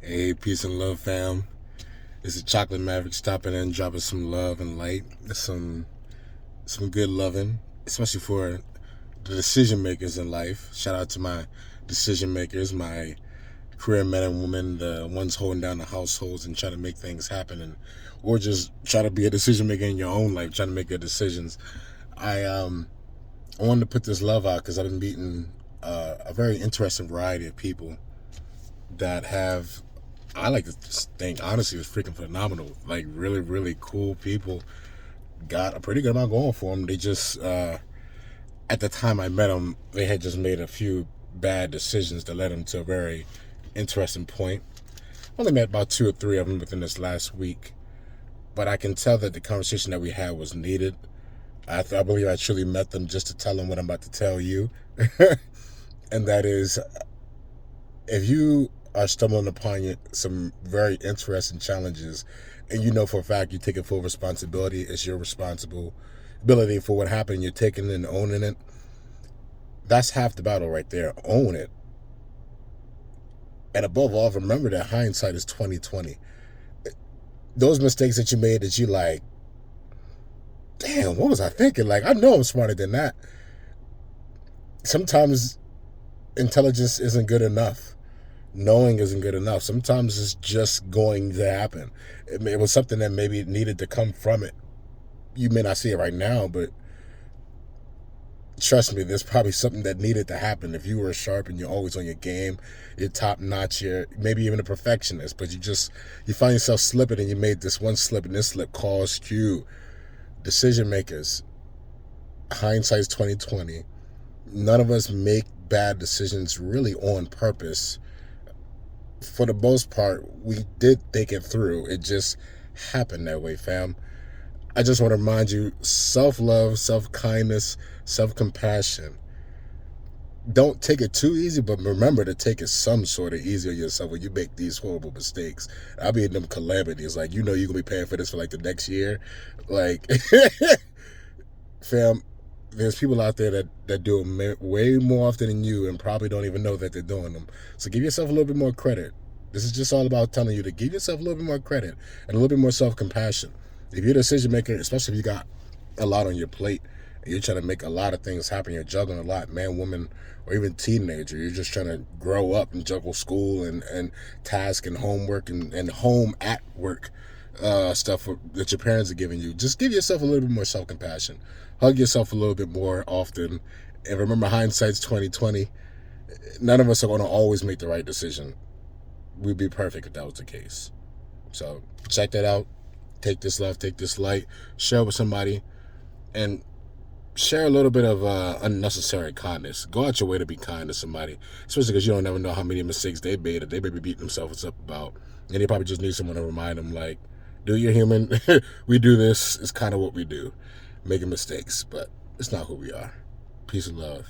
Hey, peace and love, fam. This is Chocolate Maverick stopping in, dropping some love and light, some good loving, especially for the decision makers in life. Shout out to my decision makers, my career men and women, the ones holding down the households and trying to make things happen, or just try to be a decision maker in your own life, trying to make good decisions. I wanted to put this love out because I've been meeting a very interesting variety of people that have, I like to think, honestly, it's freaking phenomenal. Like, really, really cool people. Got a pretty good amount going for them. They just, at the time I met them, they had just made a few bad decisions that led them to a very interesting point. I only met about two or three of them within this last week, but I can tell that the conversation that we had was needed. I believe I truly met them just to tell them what I'm about to tell you. And that is, if you are stumbling upon some very interesting challenges, and you know for a fact you're taking full responsibility, it's your responsibility for what happened, you're taking it and owning it, that's half the battle right there. Own it. And above all, remember that hindsight is 2020. Those mistakes that you made that you like, damn, what was I thinking? Like, I know I'm smarter than that. Sometimes intelligence isn't good enough. Knowing isn't good enough. Sometimes it's just going to happen. It was something that maybe needed to come from it. You may not see it right now, but trust me, there's probably something that needed to happen. If you were sharp and you're always on your game, you're top notch, you're maybe even a perfectionist, but you find yourself slipping, and you made this one slip, and this slip caused you. Decision makers, hindsight's 2020. None of us make bad decisions really on purpose. For the most part, we did think it through. It just happened that way, fam. I just want to remind you, self-love, self-kindness, self-compassion. Don't take it too easy, but remember to take it some sort of easy on yourself when you make these horrible mistakes. I mean, them calamities, like, you're going to be paying for this for like the next year. Like, fam, there's people out there that do them way more often than you and probably don't even know that they're doing them. So give yourself a little bit more credit. This is just all about telling you to give yourself a little bit more credit and a little bit more self-compassion. If you're a decision maker, especially if you got a lot on your plate and you're trying to make a lot of things happen, you're juggling a lot, man, woman, or even teenager, you're just trying to grow up and juggle school and task and homework and home at work stuff that your parents are giving you. Just give yourself a little bit more self-compassion. Hug yourself a little bit more often. And remember, hindsight's 2020. None of us are going to always make the right decision. We'd be perfect if that was the case. So check that out. Take this love, take this light, share it with somebody, and share a little bit of unnecessary kindness. Go out your way to be kind to somebody, especially because you don't never know how many mistakes they made that they may be beating themselves up about. And they probably just need someone to remind them, like, dude, you're human. We do this. It's kind of what we do. Making mistakes, but it's not who we are. Peace and love.